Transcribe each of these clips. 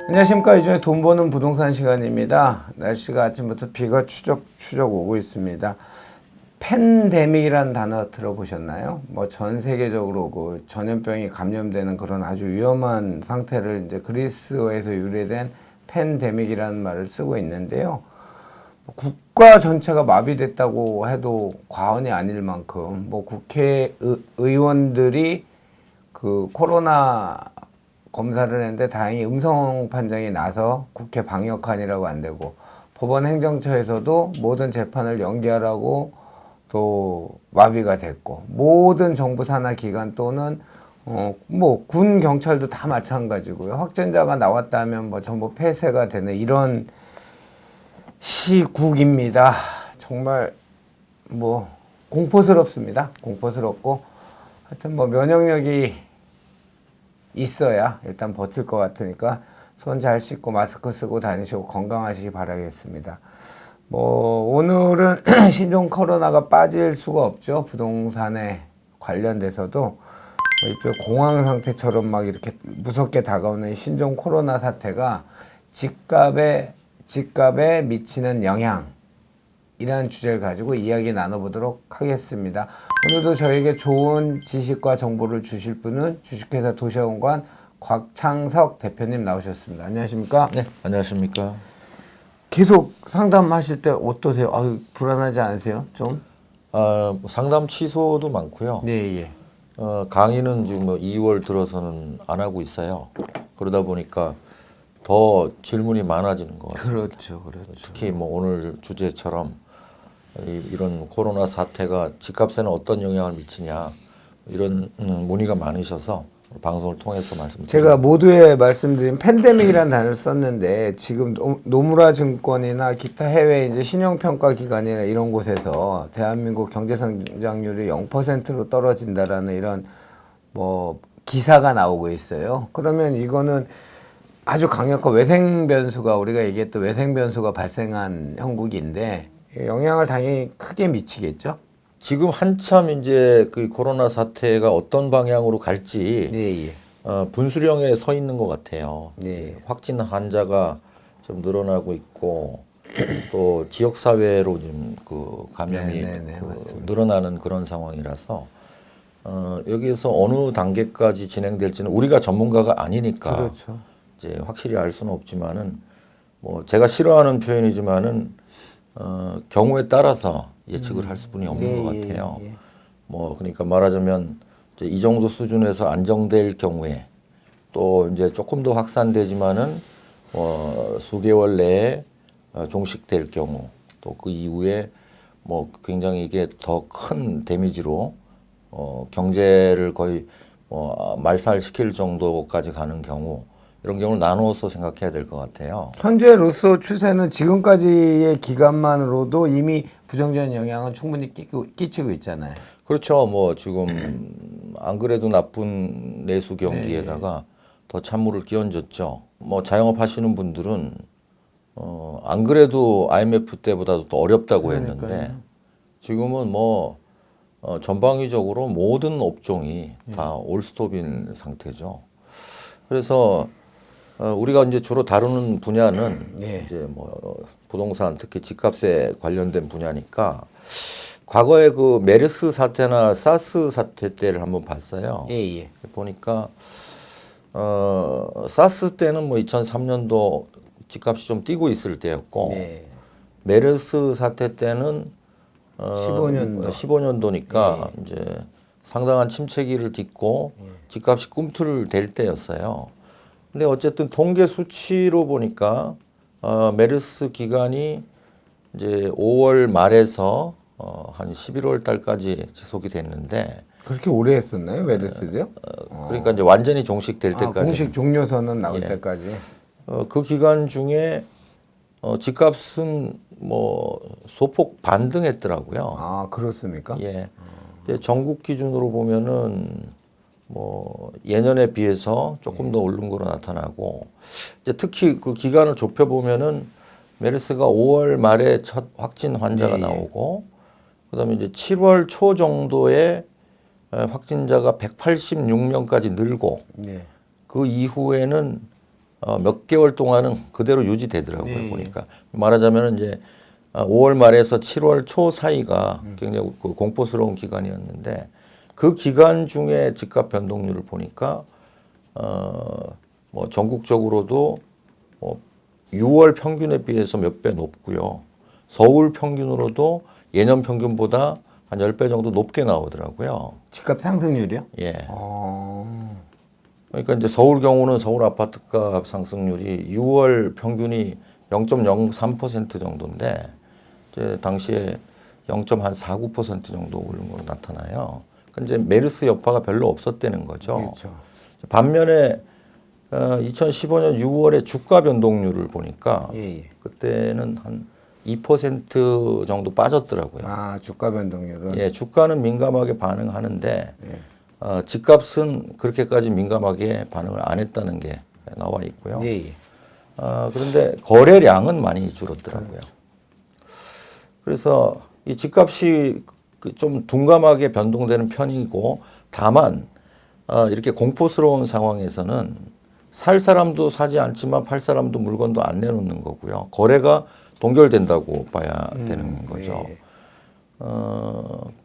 안녕하십니까. 요즘에 돈 버는 부동산 시간입니다. 날씨가 아침부터 비가 추적 오고 있습니다. 팬데믹이라는 단어 들어보셨나요? 뭐 전 세계적으로 그 전염병이 감염되는 그런 아주 위험한 상태를 이제 그리스어에서 유래된 팬데믹이라는 말을 쓰고 있는데요. 국가 전체가 마비됐다고 해도 과언이 아닐 만큼 뭐 국회의원들이 그 코로나 검사를 했는데 다행히 음성 판정이 나서 국회 방역한이라고 안 되고, 법원 행정처에서도 모든 재판을 연기하라고 또 마비가 됐고, 모든 정부 산하 기관 또는 뭐 군 경찰도 다 마찬가지고요. 확진자가 나왔다면 뭐 전부 폐쇄가 되는 이런 시국입니다. 정말 뭐 공포스럽습니다. 공포스럽고, 하여튼 뭐 면역력이 있어야 일단 버틸 것 같으니까 손 잘 씻고 마스크 쓰고 다니시고 건강하시기 바라겠습니다. 뭐 오늘은 신종 코로나가 빠질 수가 없죠. 부동산에 관련돼서도 뭐 이쪽 공황 상태처럼 막 이렇게 무섭게 다가오는 신종 코로나 사태가 집값에 미치는 영향이라는 주제를 가지고 이야기 나눠보도록 하겠습니다. 오늘도 저에게 좋은 지식과 정보를 주실 분은 주식회사 도시학원관 곽창석 대표님 나오셨습니다. 안녕하십니까? 네, 안녕하십니까. 계속 상담하실 때 어떠세요? 아유, 불안하지 않으세요? 좀? 뭐 상담 취소도 많고요. 네, 예. 강의는 지금 뭐 2월 들어서는 안 하고 있어요. 그러다 보니까 더 질문이 많아지는 것 같아요. 그렇죠. 특히 뭐 오늘 주제처럼 이런 코로나 사태가 집값에는 어떤 영향을 미치냐, 이런 문의가 많으셔서 방송을 통해서 말씀드립니다. 제가 모두에 말씀드린 팬데믹이라는 단어를 썼는데, 지금 노무라 증권이나 기타 해외 이제 신용평가 기관이나 이런 곳에서 대한민국 경제 성장률이 0%로 떨어진다라는 이런 뭐 기사가 나오고 있어요. 그러면 이거는 아주 강력한 외생 변수가, 우리가 얘기했던 외생 변수가 발생한 형국인데 영향을 당연히 크게 미치겠죠. 지금 한참 이제 그 코로나 사태가 어떤 방향으로 갈지 네, 예. 분수령에 서 있는 것 같아요. 네. 확진 환자가 좀 늘어나고 있고 또 지역 사회로 지금 그 감염이 늘어나는 그런 상황이라서 여기에서 어느 단계까지 진행될지는 우리가 전문가가 아니니까 그렇죠. 이제 확실히 알 수는 없지만은 뭐 제가 싫어하는 표현이지만은 경우에 따라서 예측을 할 수뿐이 없는 것 같아요. 뭐 그러니까 말하자면 이제 이 정도 수준에서 안정될 경우에 또 이제 조금 더 확산되지만은 수개월 내에 종식될 경우, 또 그 이후에 뭐 굉장히 이게 더 큰 데미지로 경제를 거의 말살시킬 정도까지 가는 경우, 이런 경우를 나누어서 생각해야 될 것 같아요. 현재로서 추세는 지금까지의 기간만으로도 이미 부정적인 영향은 충분히 끼치고 있잖아요. 그렇죠. 뭐 지금 안 그래도 나쁜 내수 경기에다가 더 찬물을 끼얹었죠. 뭐 자영업 하시는 분들은 안 그래도 IMF 때보다도 더 어렵다고 했는데 지금은 뭐 전방위적으로 모든 업종이 다 올스톱인 상태죠. 그래서 우리가 이제 주로 다루는 분야는 이제 뭐 부동산, 특히 집값에 관련된 분야니까 과거에 그 메르스 사태나 사스 사태 때를 한번 봤어요. 예. 보니까 사스 때는 뭐 2003년도 집값이 좀 뛰고 있을 때였고 메르스 사태 때는 15년도니까 이제 상당한 침체기를 딛고 집값이 꿈틀을 때였어요. 근데 어쨌든 통계 수치로 보니까 메르스 기간이 이제 5월 말에서 한 11월 달까지 지속이 됐는데, 그렇게 오래 했었나요, 메르스도요? 그러니까 이제 완전히 종식될 때까지. 공식 종료선언 나올 때까지. 그 기간 중에 집값은 뭐 소폭 반등했더라고요. 아, 그렇습니까? 예. 이제 전국 기준으로 보면은 뭐 예년에 비해서 조금 더 오른 거로 나타나고, 이제 특히 그 기간을 좁혀 보면은 메르스가 5월 말에 첫 확진 환자가 나오고, 그다음에 이제 7월 초 정도에 확진자가 186명까지 늘고, 그 이후에는 몇 개월 동안은 그대로 유지되더라고요. 네. 보니까 말하자면 이제 5월 말에서 7월 초 사이가 굉장히 그 공포스러운 기간이었는데 그 기간 중에 집값 변동률을 보니까 뭐 전국적으로도 6월 평균에 비해서 몇 배 높고요. 서울 평균으로도 예년 평균보다 한 10배 정도 높게 나오더라고요. 집값 상승률이요? 예. 어. 그러니까 이제 서울 경우는 서울 아파트값 상승률이 6월 평균이 0.03% 정도인데 이제 당시에 0.49% 정도 오른 걸로 나타나요. 그러니까 이제 메르스 여파가 별로 없었다는 거죠. 그렇죠. 반면에 2015년 6월에 주가 변동률을 보니까 예, 예. 그때는 한 2% 정도 빠졌더라고요. 아, 주가 변동률은. 예, 주가는 민감하게 반응하는데 예. 집값은 그렇게까지 민감하게 반응을 안 했다는 게 나와 있고요. 예, 예. 그런데 거래량은 많이 줄었더라고요. 그래서 이 집값이 좀 둔감하게 변동되는 편이고 다만 이렇게 공포스러운 상황에서는 살 사람도 사지 않지만 팔 사람도 물건도 안 내놓는 거고요. 거래가 동결된다고 봐야 되는 거죠. 예.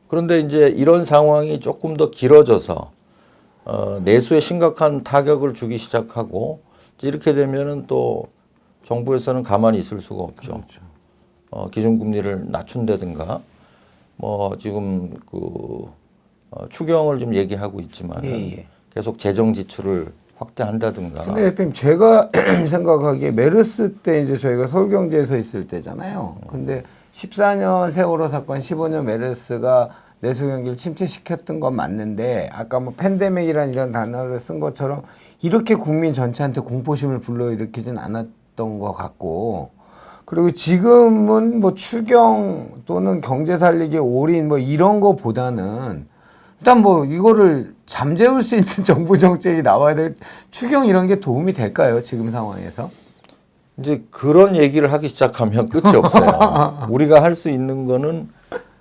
그런데 이제 이런 상황이 조금 더 길어져서 내수에 심각한 타격을 주기 시작하고 이렇게 되면은 또 정부에서는 가만히 있을 수가 없죠. 그렇죠. 기준금리를 낮춘다든가 뭐 지금 추경을 좀 얘기하고 있지만 예, 예. 계속 재정 지출을 확대한다든가. 근데 대표님 제가 생각하기에 메르스 때 이제 저희가 서울경제에서 있을 때잖아요. 근데 14년 세월호 사건, 15년 메르스가 내수 경기를 침체시켰던 건 맞는데 아까 뭐 팬데믹이라는 이런 단어를 쓴 것처럼 이렇게 국민 전체한테 공포심을 불러일으키진 않았던 것 같고 그리고 지금은 뭐 추경 또는 경제 살리기 올인 뭐 이런 거보다는 일단 뭐 이거를 잠재울 수 있는 정부 정책이 나와야 될 추경 이런 게 도움이 될까요? 지금 상황에서? 이제 그런 얘기를 하기 시작하면 끝이 없어요. 우리가 할 수 있는 거는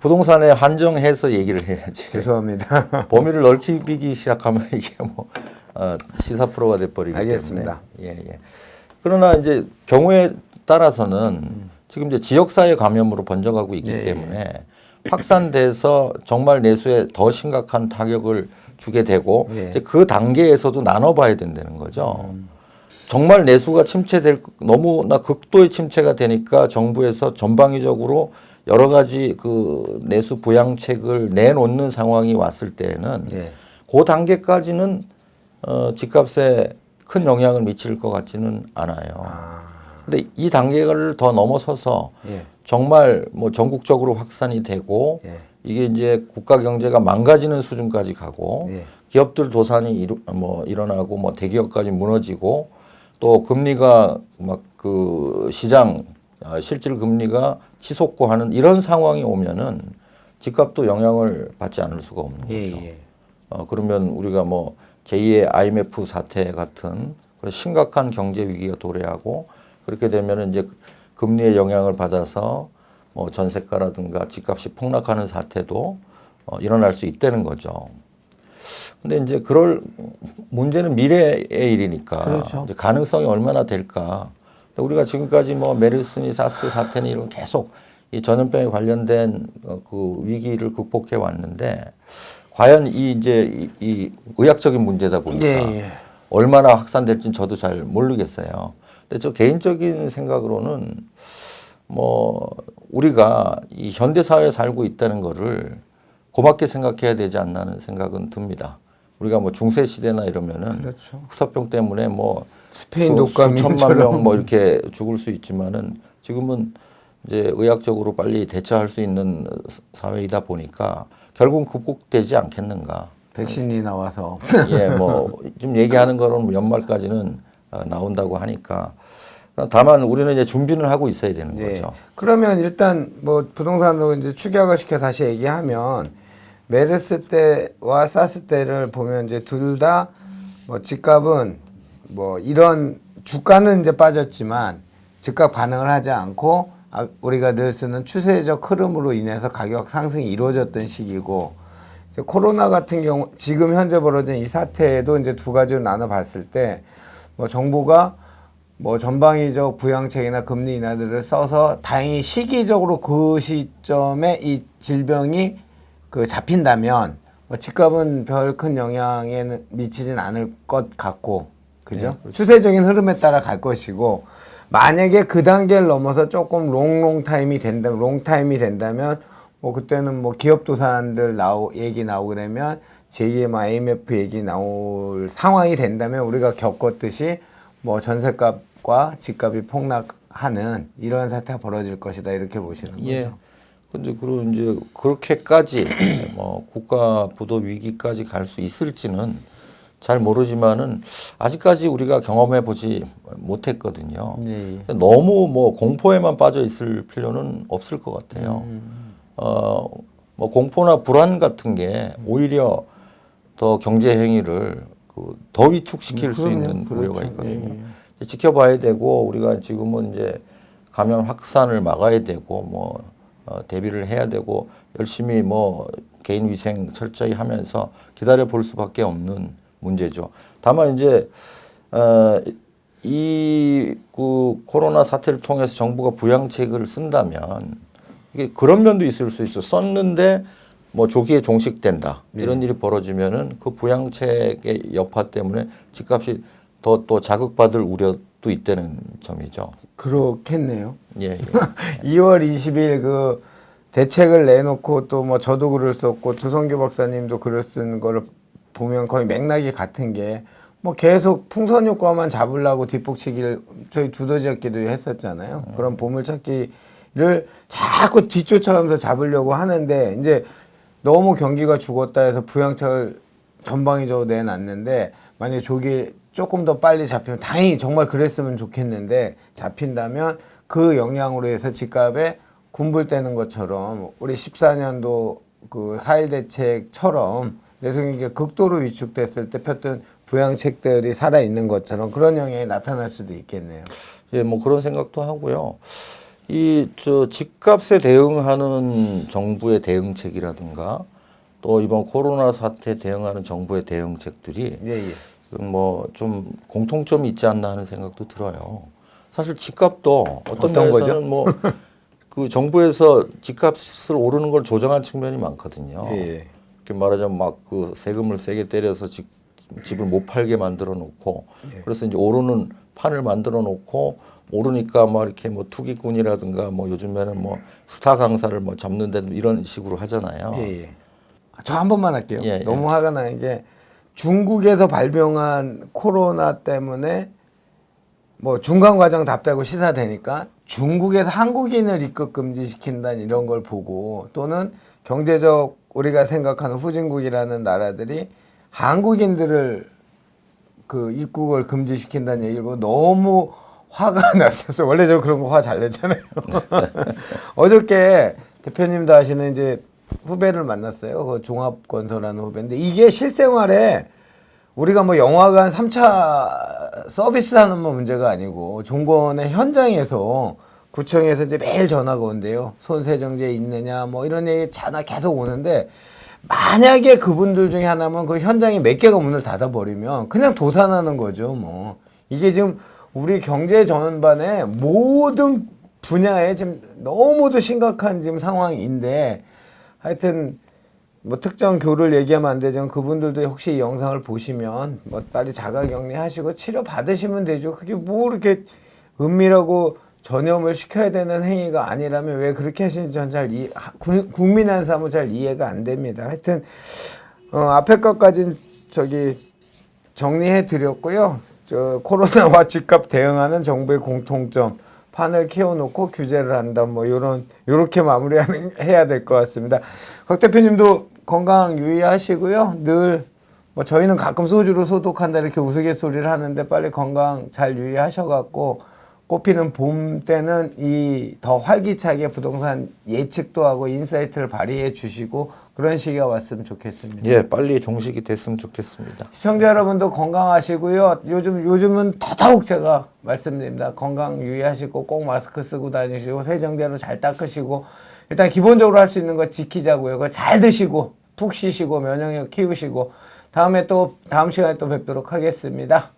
부동산에 한정해서 얘기를 해야지. 죄송합니다. 범위를 넓히기 시작하면 이게 뭐 시사 프로가 돼버리기 알겠습니다. 때문에. 예. 그러나 이제 경우에 따라서는 지금 이제 지역사회 감염으로 번져가고 있기 예, 때문에 확산돼서 정말 내수에 더 심각한 타격을 주게 되고 예. 이제 그 단계에서도 나눠봐야 된다는 거죠. 정말 내수가 침체될 너무나 극도의 침체가 되니까 정부에서 전방위적으로 여러 가지 그 내수 부양책을 내놓는 상황이 왔을 때에는 예. 그 단계까지는 집값에 큰 영향을 미칠 것 같지는 않아요. 근데 이 단계를 더 넘어서서 예. 정말 뭐 전국적으로 확산이 되고 예. 이게 이제 국가 경제가 망가지는 수준까지 가고 예. 기업들 도산이 일어나고 뭐 대기업까지 무너지고 또 금리가 막 그 시장 실질 금리가 치솟고 하는 이런 상황이 오면은 집값도 영향을 받지 않을 수가 없는 예, 거죠. 예. 그러면 우리가 뭐 제2의 IMF 사태 같은 그런 심각한 경제 위기가 도래하고 그렇게 되면은 이제 금리의 영향을 받아서 뭐 전세가라든가 집값이 폭락하는 사태도 일어날 수 있다는 거죠. 근데 이제 그럴 문제는 미래의 일이니까 그렇죠. 이제 가능성이 얼마나 될까. 우리가 지금까지 뭐 메르스니 사스 사태니 이런 계속 이 전염병에 관련된 그 위기를 극복해 왔는데 과연 이 의학적인 문제다 보니까 예, 예. 얼마나 확산될지는 저도 잘 모르겠어요. 근데 저 개인적인 생각으로는 뭐 우리가 이 현대 사회에 살고 있다는 거를 고맙게 생각해야 되지 않나는 생각은 듭니다. 우리가 뭐 중세 시대나 이러면은 그렇죠. 흑사병 때문에 뭐 스페인 독감처럼 수천만 명 뭐 이렇게 죽을 수 있지만은 지금은 이제 의학적으로 빨리 대처할 수 있는 사회이다 보니까 결국은 극복되지 않겠는가. 백신이 나와서 예, 뭐 좀 얘기하는 거는 뭐 연말까지는 나온다고 하니까 다만 우리는 이제 준비는 하고 있어야 되는 네. 거죠. 그러면 일단 뭐 부동산으로 이제 축약을 시켜 다시 얘기하면 메르스 때와 사스 때를 보면 이제 둘 다 뭐 집값은 뭐 이런 주가는 이제 빠졌지만 즉각 반응을 하지 않고 우리가 늘 쓰는 추세적 흐름으로 인해서 가격 상승이 이루어졌던 시기고 이제 코로나 같은 경우 지금 현재 벌어진 이 사태에도 이제 두 가지로 나눠 봤을 때 뭐 정부가 뭐 전방위적 부양책이나 금리 인하들을 써서 다행히 시기적으로 그 시점에 이 질병이 그 잡힌다면 뭐 집값은 별 큰 영향에는 미치진 않을 것 같고, 그죠? 추세적인 흐름에 따라 갈 것이고, 만약에 그 단계를 넘어서 조금 롱타임이 된다면 뭐 그때는 뭐 기업 도산들 얘기 나오고 그러면 제2의 뭐 IMF 얘기 나올 상황이 된다면 우리가 겪었듯이 뭐 전세값과 집값이 폭락하는 이런 사태가 벌어질 것이다, 이렇게 보시는 거죠. 예. 근데 그리고 이제 그렇게까지 뭐 국가 부도 위기까지 갈 수 있을지는 잘 모르지만은 아직까지 우리가 경험해 보지 못했거든요. 예. 너무 뭐 공포에만 빠져 있을 필요는 없을 것 같아요. 뭐 공포나 불안 같은 게 오히려 더 경제 행위를 더 위축시킬 수 있는 우려가 있거든요. 지켜봐야 되고, 우리가 지금은 이제 감염 확산을 막아야 되고 뭐 대비를 해야 되고 열심히 뭐 개인 위생 철저히 하면서 기다려 볼 수밖에 없는 문제죠. 다만 이제 이 코로나 사태를 통해서 정부가 부양책을 쓴다면 이게 그런 면도 있을 수 있어. 썼는데 뭐 조기에 종식된다 이런 일이 벌어지면은 그 부양책의 여파 때문에 집값이 더 또 자극받을 우려도 있다는 점이죠. 그렇겠네요. 예. 2월 20일 그 대책을 내놓고 또 뭐 저도 글을 썼고 두성규 박사님도 글을 쓴 거를 보면 거의 맥락이 같은 게 뭐 계속 풍선 효과만 잡으려고 뒷북치기를 저희 두더지였기도 했었잖아요. 그런 보물찾기를 자꾸 뒤쫓아가면서 잡으려고 하는데, 이제 너무 경기가 죽었다 해서 부양책을 전방위적으로 내놨는데 만약에 조기 조금 더 빨리 잡히면, 다행히 정말 그랬으면 좋겠는데 잡힌다면 그 영향으로 해서 집값에 군불대는 것처럼 우리 14년도 그 4.1 대책처럼 내성이 극도로 위축됐을 때 폈던 부양책들이 살아있는 것처럼 그런 영향이 나타날 수도 있겠네요. 예, 뭐 그런 생각도 하고요. 집값에 대응하는 정부의 대응책이라든가 또 이번 코로나 사태 대응하는 정부의 대응책들이 뭐 좀 공통점이 있지 않나 하는 생각도 들어요. 사실 집값도 어떤 면에서는 뭐 그 정부에서 집값을 오르는 걸 조정한 측면이 많거든요. 이렇게 말하자면 막 그 세금을 세게 때려서 집을 못 팔게 만들어 놓고, 그래서 이제 오르는 판을 만들어 놓고 오르니까 뭐 이렇게 뭐 투기꾼이라든가 뭐 요즘에는 뭐 스타 강사를 뭐 잡는 데 이런 식으로 하잖아요. 저 한 번만 할게요. 너무 화가 나는 게 중국에서 발병한 코로나 때문에 뭐 중간 과정 다 빼고 시사되니까 중국에서 한국인을 입국 금지시킨다는 이런 걸 보고, 또는 경제적 우리가 생각하는 후진국이라는 나라들이 한국인들을 그 입국을 금지시킨다는 얘기를 보고 너무 화가 났었어요. 원래 저 그런 거 화 잘 내잖아요. 어저께 대표님도 아시는 이제 후배를 만났어요. 그 종합건설하는 후배인데, 이게 실생활에 우리가 뭐 영화관 3차 서비스하는 뭐 문제가 아니고 종건의 현장에서 구청에서 이제 매일 전화가 온대요. 손세정제 있느냐 뭐 이런 얘기 전화 계속 오는데, 만약에 그분들 중에 하나면 그 현장에 몇 개가 문을 닫아버리면 그냥 도산하는 거죠. 뭐 이게 지금 우리 경제 전반의 모든 분야에 지금 너무도 심각한 지금 상황인데, 하여튼 뭐 특정 교를 얘기하면 안 되지만 그분들도 혹시 이 영상을 보시면 뭐 빨리 자가격리하시고 치료 받으시면 되죠. 그게 뭐 이렇게 은밀하고 전염을 시켜야 되는 행위가 아니라면 왜 그렇게 하시는지 전 잘 국민 한 사람은 잘 이해가 안 됩니다. 하여튼 앞에 것까지는 정리해 드렸고요. 코로나와 집값 대응하는 정부의 공통점, 판을 키워놓고 규제를 한다, 뭐 요렇게 마무리해야 될 것 같습니다. 곽 대표님도 건강 유의하시고요. 늘 뭐 저희는 가끔 소주로 소독한다 이렇게 우스갯소리를 하는데 빨리 건강 잘 유의하셔갖고 꽃피는 봄 때는 이 더 활기차게 부동산 예측도 하고 인사이트를 발휘해 주시고 그런 시기가 왔으면 좋겠습니다. 예, 빨리 종식이 됐으면 좋겠습니다. 시청자 여러분도 건강하시고요. 요즘은 더더욱 제가 말씀드립니다. 건강 유의하시고 꼭 마스크 쓰고 다니시고 세정제로 잘 닦으시고 일단 기본적으로 할 수 있는 거 지키자고요. 그거 잘 드시고 푹 쉬시고 면역력 키우시고 다음 시간에 또 뵙도록 하겠습니다.